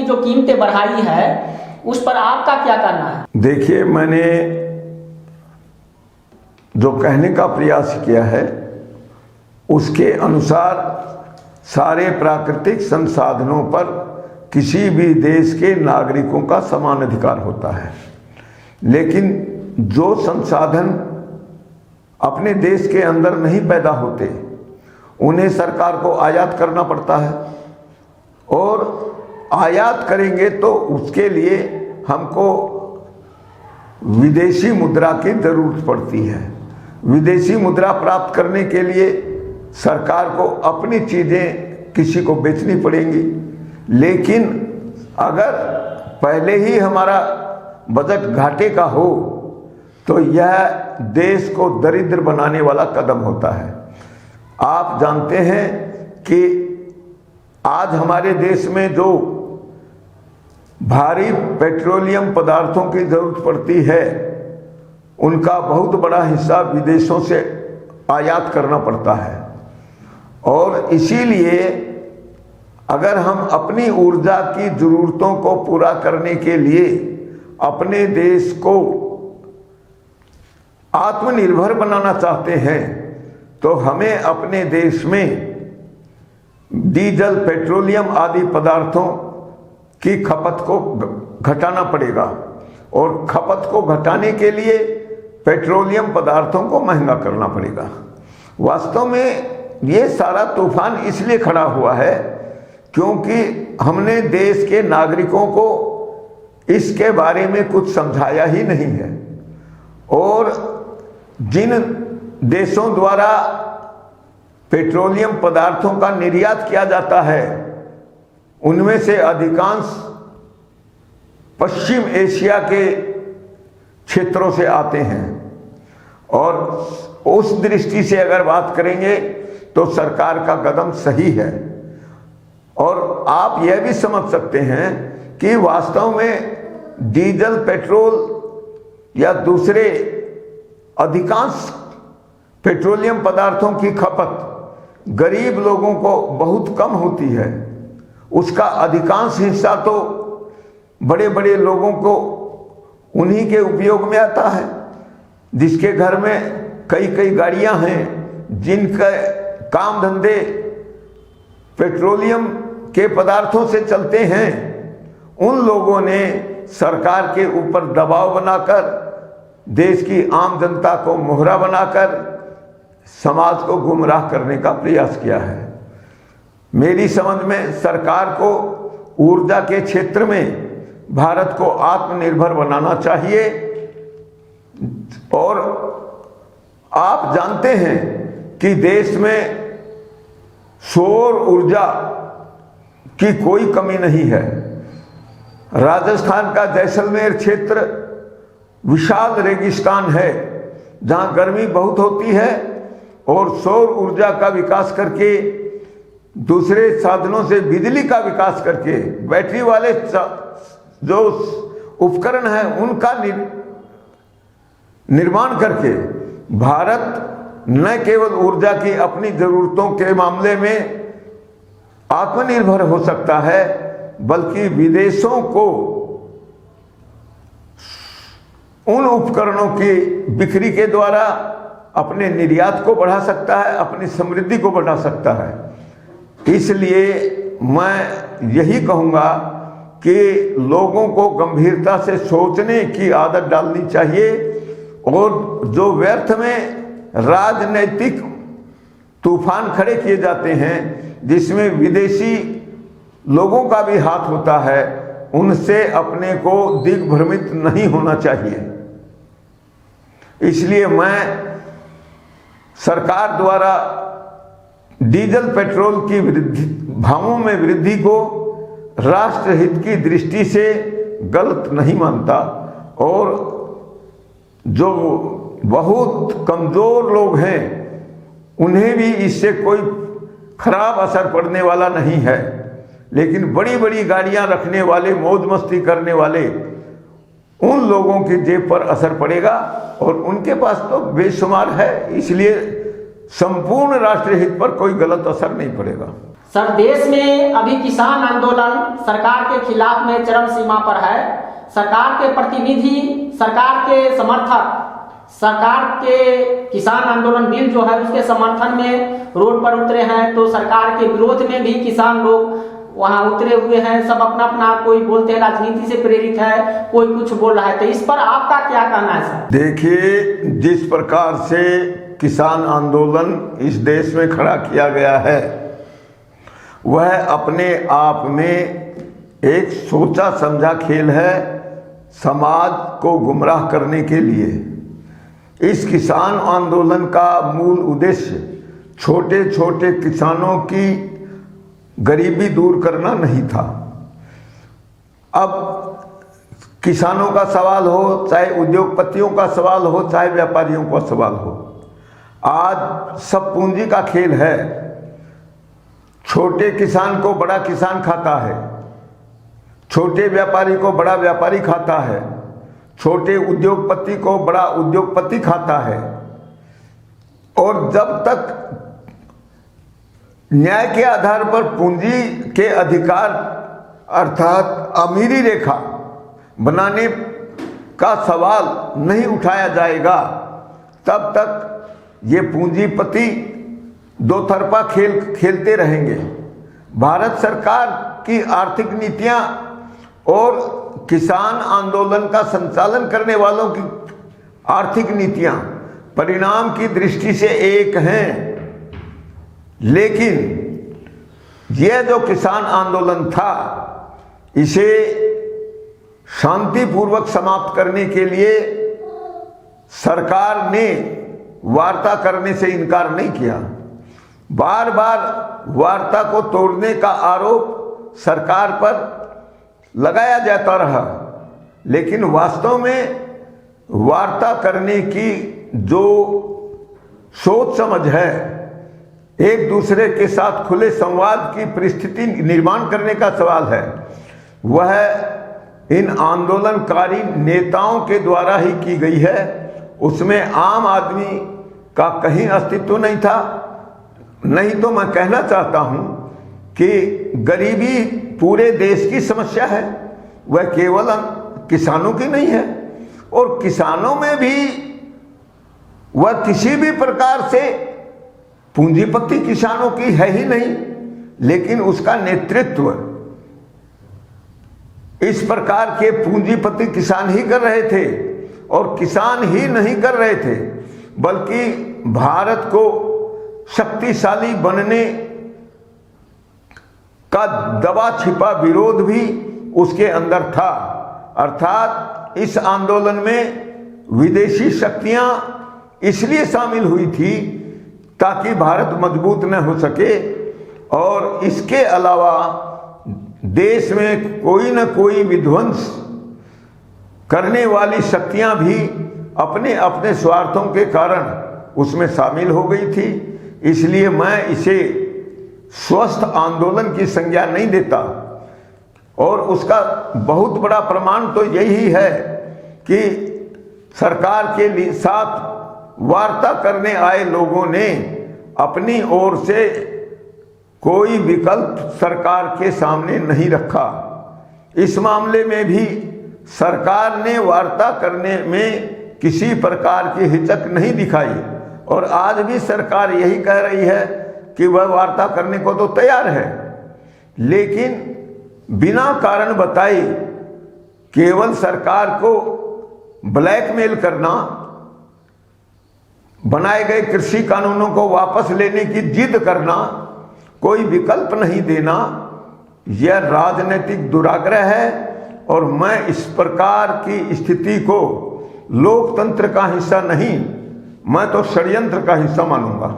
जो कीमतें बढ़ाई है उस पर आपका क्या कहना है? देखिए, मैंने जो कहने का प्रयास किया है उसके अनुसार सारे प्राकृतिक संसाधनों पर किसी भी देश के नागरिकों का समान अधिकार होता है, लेकिन जो संसाधन अपने देश के अंदर नहीं पैदा होते उन्हें सरकार को आयात करना पड़ता है, और आयात करेंगे तो उसके लिए हमको विदेशी मुद्रा की जरूरत पड़ती है। विदेशी मुद्रा प्राप्त करने के लिए सरकार को अपनी चीज़ें किसी को बेचनी पड़ेंगी, लेकिन अगर पहले ही हमारा बजट घाटे का हो तो यह देश को दरिद्र बनाने वाला कदम होता है। आप जानते हैं कि आज हमारे देश में जो भारी पेट्रोलियम पदार्थों की जरूरत पड़ती है उनका बहुत बड़ा हिस्सा विदेशों से आयात करना पड़ता है, और इसीलिए अगर हम अपनी ऊर्जा की ज़रूरतों को पूरा करने के लिए अपने देश को आत्मनिर्भर बनाना चाहते हैं तो हमें अपने देश में डीजल, पेट्रोलियम आदि पदार्थों की खपत को घटाना पड़ेगा, और खपत को घटाने के लिए पेट्रोलियम पदार्थों को महंगा करना पड़ेगा। वास्तव में ये सारा तूफान इसलिए खड़ा हुआ है क्योंकि हमने देश के नागरिकों को इसके बारे में कुछ समझाया ही नहीं है, और जिन देशों द्वारा पेट्रोलियम पदार्थों का निर्यात किया जाता है उनमें से अधिकांश पश्चिम एशिया के क्षेत्रों से आते हैं, और उस दृष्टि से अगर बात करेंगे तो सरकार का कदम सही है। और आप यह भी समझ सकते हैं कि वास्तव में डीजल, पेट्रोल या दूसरे अधिकांश पेट्रोलियम पदार्थों की खपत गरीब लोगों को बहुत कम होती है। उसका अधिकांश हिस्सा तो बड़े बड़े लोगों को उन्हीं के उपयोग में आता है, जिसके घर में कई कई गाड़ियां हैं, जिनका काम धंधे पेट्रोलियम के पदार्थों से चलते हैं। उन लोगों ने सरकार के ऊपर दबाव बनाकर देश की आम जनता को मोहरा बनाकर समाज को गुमराह करने का प्रयास किया है। मेरी समझ में सरकार को ऊर्जा के क्षेत्र में भारत को आत्मनिर्भर बनाना चाहिए, और आप जानते हैं कि देश में सौर ऊर्जा की कोई कमी नहीं है। राजस्थान का जैसलमेर क्षेत्र विशाल रेगिस्तान है जहां गर्मी बहुत होती है, और सौर ऊर्जा का विकास करके दूसरे साधनों से बिजली का विकास करके बैटरी वाले जो उपकरण हैं उनका निर्माण करके भारत न केवल ऊर्जा की अपनी जरूरतों के मामले में आत्मनिर्भर हो सकता है, बल्कि विदेशों को उन उपकरणों की बिक्री के द्वारा अपने निर्यात को बढ़ा सकता है, अपनी समृद्धि को बढ़ा सकता है। इसलिए मैं यही कहूँगा कि लोगों को गंभीरता से सोचने की आदत डालनी चाहिए, और जो व्यर्थ में राजनैतिक तूफान खड़े किए जाते हैं जिसमें विदेशी लोगों का भी हाथ होता है, उनसे अपने को दिग्भ्रमित नहीं होना चाहिए। इसलिए मैं सरकार द्वारा डीजल, पेट्रोल की भावों में वृद्धि को राष्ट्रहित की दृष्टि से गलत नहीं मानता, और जो बहुत कमज़ोर लोग हैं उन्हें भी इससे कोई खराब असर पड़ने वाला नहीं है, लेकिन बड़ी बड़ी गाड़ियां रखने वाले, मौज मस्ती करने वाले उन लोगों की जेब पर असर पड़ेगा, और उनके पास तो बेशुमार है, इसलिए संपूर्ण राष्ट्रहित पर कोई गलत असर नहीं पड़ेगा। सर, देश में अभी किसान आंदोलन सरकार के खिलाफ में चरम सीमा पर है। सरकार के प्रतिनिधि, सरकार के समर्थक, सरकार के किसान आंदोलन बिल जो है उसके समर्थन में रोड पर उतरे हैं, तो सरकार के विरोध में भी किसान लोग वहां उतरे हुए हैं। सब अपना अपना, कोई बोलते हैं राजनीति से प्रेरित है, कोई कुछ बोल रहा है। तो इस पर आपका क्या कहना है सर? देखिए, जिस प्रकार से किसान आंदोलन इस देश में खड़ा किया गया है, वह अपने आप में एक सोचा समझा खेल है समाज को गुमराह करने के लिए। इस किसान आंदोलन का मूल उद्देश्य छोटे छोटे किसानों की गरीबी दूर करना नहीं था। अब किसानों का सवाल हो, चाहे उद्योगपतियों का सवाल हो, चाहे व्यापारियों का सवाल हो, आज सब पूंजी का खेल है। छोटे किसान को बड़ा किसान खाता है, छोटे व्यापारी को बड़ा व्यापारी खाता है, छोटे उद्योगपति को बड़ा उद्योगपति खाता है। और जब तक न्याय के आधार पर पूंजी के अधिकार अर्थात अमीरी रेखा बनाने का सवाल नहीं उठाया जाएगा, तब तक ये पूंजीपति दो तरफा खेल खेलते रहेंगे। भारत सरकार की आर्थिक नीतियां और किसान आंदोलन का संचालन करने वालों की आर्थिक नीतियां परिणाम की दृष्टि से एक हैं, लेकिन यह जो किसान आंदोलन था, इसे शांतिपूर्वक समाप्त करने के लिए सरकार ने वार्ता करने से इनकार नहीं किया। बार बार वार्ता को तोड़ने का आरोप सरकार पर लगाया जाता रहा, लेकिन वास्तव में वार्ता करने की जो सोच समझ है, एक दूसरे के साथ खुले संवाद की परिस्थिति निर्माण करने का सवाल है, वह इन आंदोलनकारी नेताओं के द्वारा ही की गई है। उसमें आम आदमी का कहीं अस्तित्व नहीं था। नहीं तो मैं कहना चाहता हूं कि गरीबी पूरे देश की समस्या है, वह केवल किसानों की नहीं है। और किसानों में भी वह किसी भी प्रकार से पूंजीपति किसानों की है ही नहीं, लेकिन उसका नेतृत्व इस प्रकार के पूंजीपति किसान ही कर रहे थे। और किसान ही नहीं कर रहे थे, बल्कि भारत को शक्तिशाली बनने का दबा छिपा विरोध भी उसके अंदर था। अर्थात इस आंदोलन में विदेशी शक्तियां इसलिए शामिल हुई थी ताकि भारत मजबूत न हो सके, और इसके अलावा देश में कोई न कोई विध्वंस करने वाली शक्तियां भी अपने अपने स्वार्थों के कारण उसमें शामिल हो गई थी। इसलिए मैं इसे स्वस्थ आंदोलन की संज्ञा नहीं देता। और उसका बहुत बड़ा प्रमाण तो यही है कि सरकार के साथ वार्ता करने आए लोगों ने अपनी ओर से कोई विकल्प सरकार के सामने नहीं रखा। इस मामले में भी सरकार ने वार्ता करने में किसी प्रकार की हिचक नहीं दिखाई, और आज भी सरकार यही कह रही है कि वह वार्ता करने को तो तैयार है, लेकिन बिना कारण बताए केवल सरकार को ब्लैकमेल करना, बनाए गए कृषि कानूनों को वापस लेने की जिद करना, कोई विकल्प नहीं देना, यह राजनीतिक दुराग्रह है। और मैं इस प्रकार की स्थिति को लोकतंत्र का हिस्सा नहीं, मैं तो षड्यंत्र का हिस्सा मानूंगा।